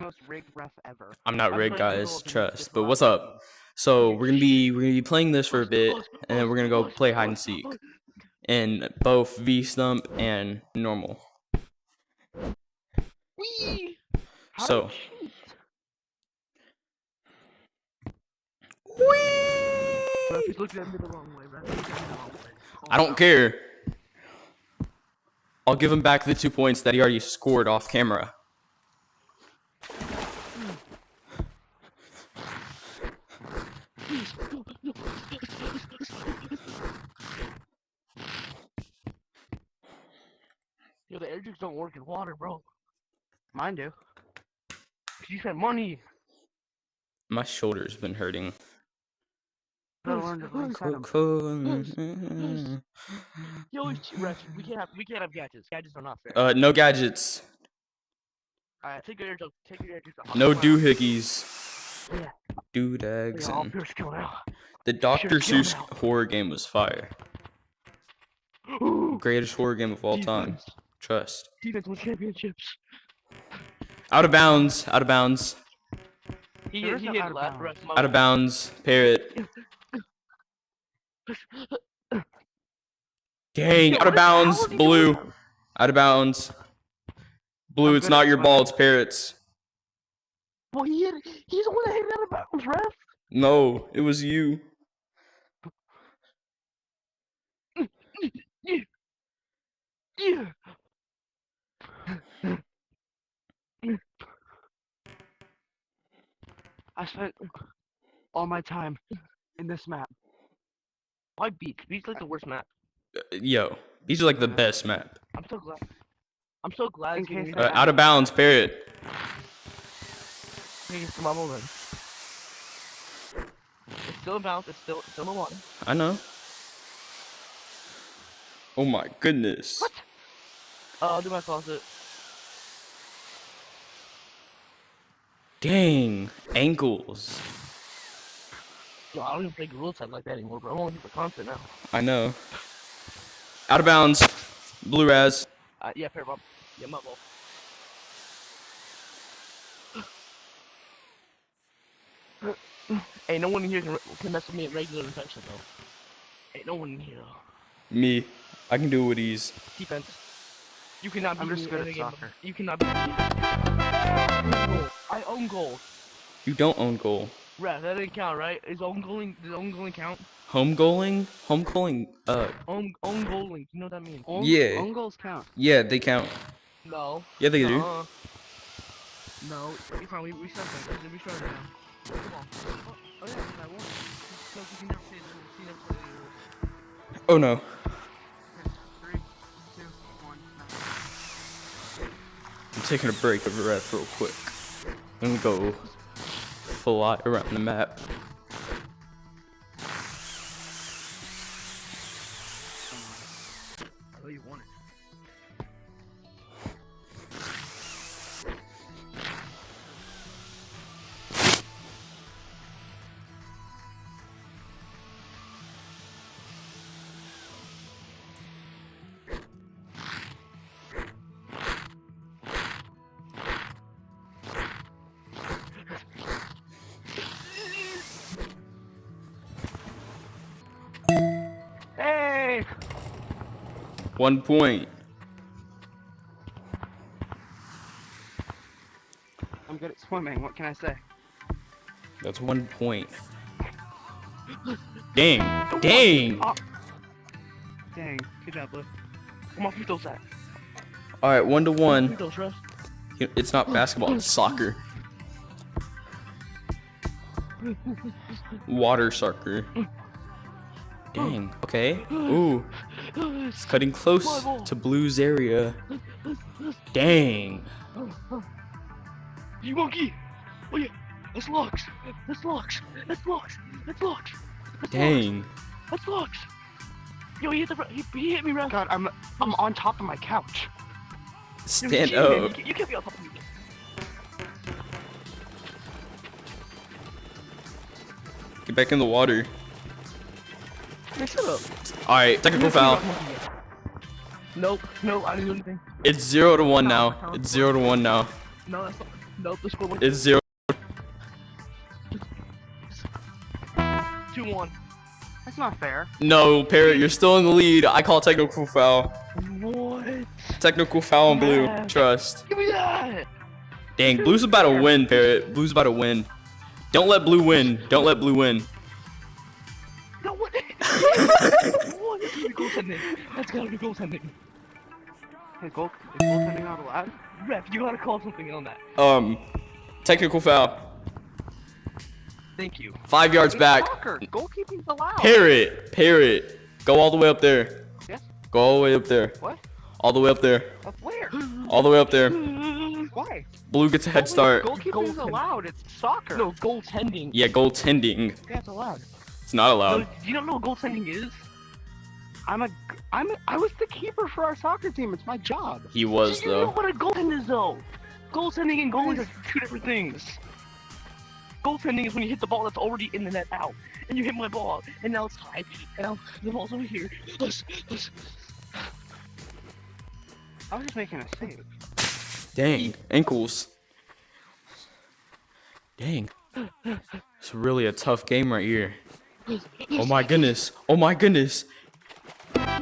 most rigged ref ever. I'm not rigged, guys. Trust. But what's up? So we're gonna be playing this for a bit, and then we're gonna go play hide and seek in both V stump and normal. Whee! So. He's looking at me the wrong way, I don't care. I'll give him back the 2 points that he already scored off camera. Yo, the air juice don't work in water, bro. Mine do. You spent money. My shoulder's been hurting. Yo, ref, we can't have gadgets. Gadgets are not fair. No gadgets. Alright, take your air juice. No doohickeys. Yeah. Doodags Yeah, and now. the Dr. Seuss horror game was fire. Greatest horror game of all time. Trust. Defense won championships. Out of bounds. Out of bounds. He hit left. Out of bounds. Parrot. Dang. Out of bounds. Blue. Out of bounds. Blue, it's not your ball. It's Parrot's. Well, he's the one that hit it out of bounds, ref. No, it was you. Yeah. I spent all my time in this map. Why beach? Beach like the worst map. Yo, these are like the best map. I'm so glad. Out of bounds, Parrot. It's still in bounds. It's still in the water. I know. Oh my goodness. What? I'll do my faucet. Dang, ankles. Yo, I don't even play Gorilla Tag like that anymore, bro. I'm only here for content now. I know. Out of bounds. Blue Raz. Yeah, fair bump. Yeah, my ball. Hey, no one in here can mess with me at regular infection, though. Ain't no one in here, though. Me. I can do it with ease. Defense. You cannot be. I'm just good at soccer. You cannot be. I own goal. You don't own goal. Ref, that didn't count, right? Does own goaling count? Home goaling? Home goaling, Own goaling, you know what that means? Yeah. Own goals count. Yeah, they count. No. Yeah, they do. No, it's fine, we start that. We start it now. Come on. Oh yeah, I won. So you can never say the rules. Oh no. 3, 2, 1. I'm taking a break of the ref real quick. I'm gonna go fly around the map. Oh, you won it. Hey! 1 point. I'm good at swimming. What can I say? That's 1 point. Dang. Dang. Dang. Good job, Blue. Come on, free throw sack. Alright, 1 to 1. Free throws, ref. It's not basketball, it's soccer. Water soccer. Dang. Okay. Ooh. It's cutting close to Blue's area. Dang. You monkey! Oh yeah! That's locks! That's locks! That's locks! That's locks! Dang. That's locks! Yo, he hit me, ref. God, I'm on top of my couch. Stand up. You can't be on top of me. Get back in the water. Hey, shut up. Alright, technical foul. Nope, I didn't do anything. It's 0 to 1 now. It's 0 to 1 now. No, that's not. Nope, the score went It's 0. 2-1. That's not fair. No, Parrot, you're still in the lead. I call technical foul. What? Technical foul on blue. Yeah. Trust. Give me that! Dang, blue's about to win, Parrot. Blue's about to win. Don't let blue win. Don't let blue win. No, what? What? That's gotta be goaltending. That's gotta be goaltending. Is goaltending not allowed? Ref, you gotta call something on that. Technical foul. Thank you. 5 yards It's back. soccer. Goalkeeping's allowed. Parrot. Go all the way up there. Yes? Go all the way up there. What? All the way up there. Up where? All the way up there. Why? Blue gets a head start. Goalkeeping's allowed. It's soccer. No, goaltending. Yeah, goaltending. Yeah, it's allowed. It's not No, allowed. you don't know what goaltending is? I was the keeper for our soccer team. It's my job. He was, You know though. what a goaltend is, though. Goaltending and goalie are two different things. Goaltending is when you hit the ball that's already in the net out, and you hit my ball, and now it's tied, and now the ball's over here. I was just making a save. Dang. Ankles. Dang. It's really a tough game right here. Oh my goodness. Oh my goodness. Ref,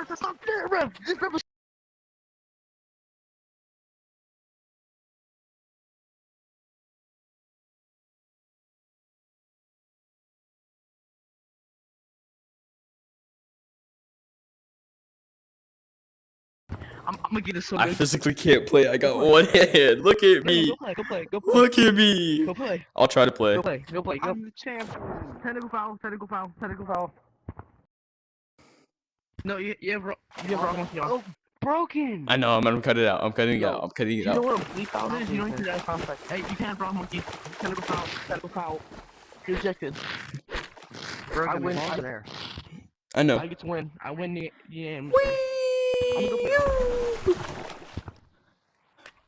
that's not fair, ref. This ref is I'm gonna get this so I good. physically can't play. I got one hand. Look at me. Go play, go play, go play. Look at me. Go play, I'll try to play. go play, go play, go. I'm the champion. Technical foul, technical foul, technical foul. No, you have wrong with you. Oh, broken. I know. I'm gonna cut it out. I'm cutting it No. out. I'm cutting Do it you know out. what a bleep foul is? You don't need to that contact. Hey, you can't have wrong monkey. Technical foul, technical foul. You're ejected. Broken. I win. The ball's there. I know. I get to win. I win the game.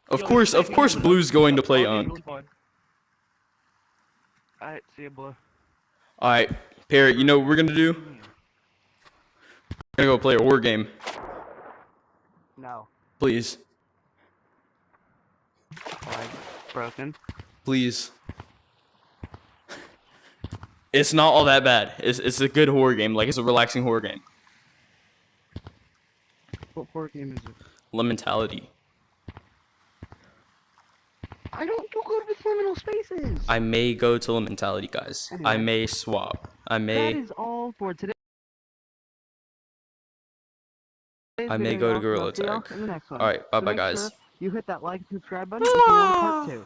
Of course, Blue's going to play on. Alright, see ya, Blue. All right, Parrot. You know what we're gonna do? We're gonna go play a war game, No. please, Like, broken. please. It's not all that bad. It's a good horror game. Like, it's a relaxing horror game. What horror game is it? Lamentality. I don't go to the liminal spaces. I may go to Lamentality, guys. I may swap. I That may. is all for today. I may go to Gorilla Tag. In the next one. All right. Bye, So bye, make guys. sure you hit that like and subscribe button if you want part 2.